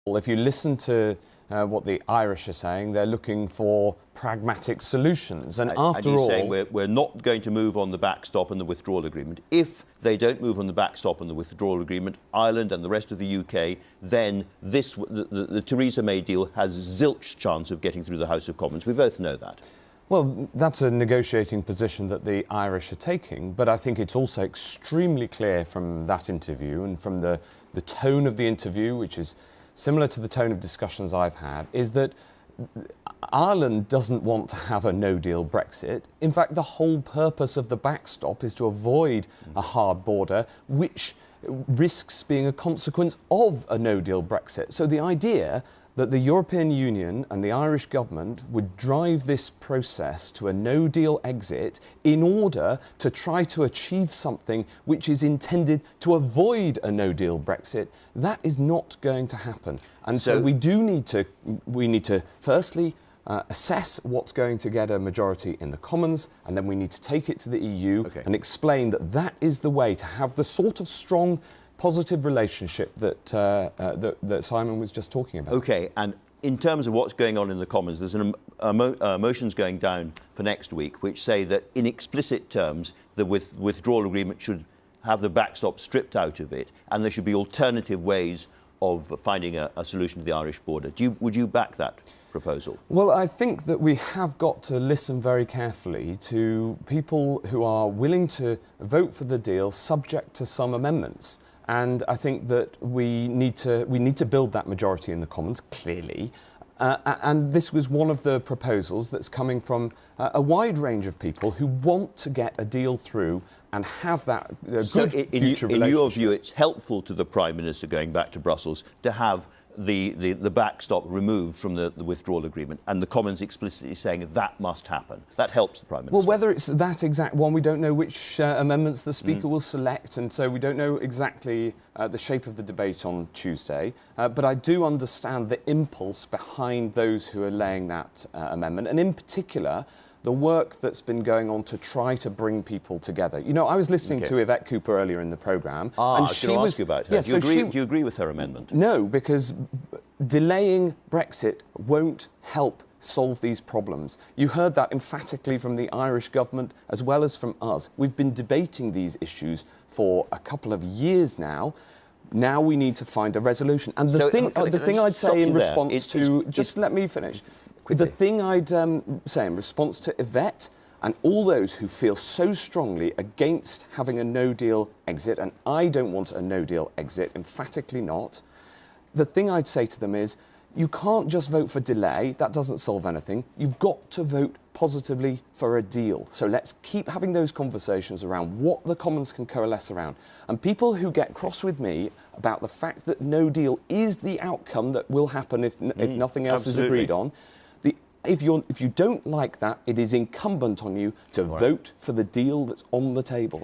Well, if you listen to what the Irish are saying, they're looking for pragmatic solutions. And after he's all, saying we're not going to move on the backstop and the withdrawal agreement. If they don't move on the backstop and the withdrawal agreement, Ireland and the rest of the UK, then the Theresa May deal has zilch chance of getting through the House of Commons. We both know that. well, that's a negotiating position that the Irish are taking, but I think it's also extremely clear from that interview and from the tone of the interview, which is similar to the tone of discussions I've had, is that Ireland doesn't want to have a no-deal Brexit. In fact, the whole purpose of the backstop is to avoid a hard border, which risks being a consequence of a no-deal Brexit. So the idea that the European Union and the Irish government would drive this process to a no-deal exit in order to try to achieve something which is intended to avoid a no-deal Brexit, that is not going to happen. And so we need to firstly assess what's going to get a majority in the Commons, and then we need to take it to the EU and explain that that is the way to have the sort of strong positive relationship that that Simon was just talking about. OK, and in terms of what's going on in the Commons, there's motions going down for next week which say that in explicit terms the withdrawal agreement should have the backstop stripped out of it, and there should be alternative ways of finding a solution to the Irish border. Would you back that proposal? Well, I think that we have got to listen very carefully to people who are willing to vote for the deal subject to some amendments. And I think that we need to build that majority in the Commons, clearly. And this was one of the proposals that's coming from a wide range of people who want to get a deal through and have that good future relationship. In your view, it's helpful to the Prime Minister going back to Brussels to have the backstop removed from the withdrawal agreement, and the Commons explicitly saying that must happen. That helps the Prime Minister. Well, whether it's that exact one, we don't know which amendments the Speaker will select, and so we don't know exactly the shape of the debate on Tuesday. But I do understand the impulse behind those who are laying that amendment, and in particular, the work that's been going on to try to bring people together. You know, I was listening to Yvette Cooper earlier in the programme. And I was going to ask you about her. Yeah, do you agree with her amendment? No, because delaying Brexit won't help solve these problems. You heard that emphatically from the Irish government as well as from us. We've been debating these issues for a couple of years now. Now we need to find a resolution. And the thing I'd say in response to... Just let me finish. The thing I'd say in response to Yvette and all those who feel so strongly against having a no-deal exit, and I don't want a no-deal exit, emphatically not, the thing I'd say to them is, you can't just vote for delay, that doesn't solve anything. You've got to vote positively for a deal. So let's keep having those conversations around what the Commons can coalesce around. And people who get cross with me about the fact that no deal is the outcome that will happen if nothing else is agreed on, if you don't like that, it is incumbent on you to vote for the deal that's on the table.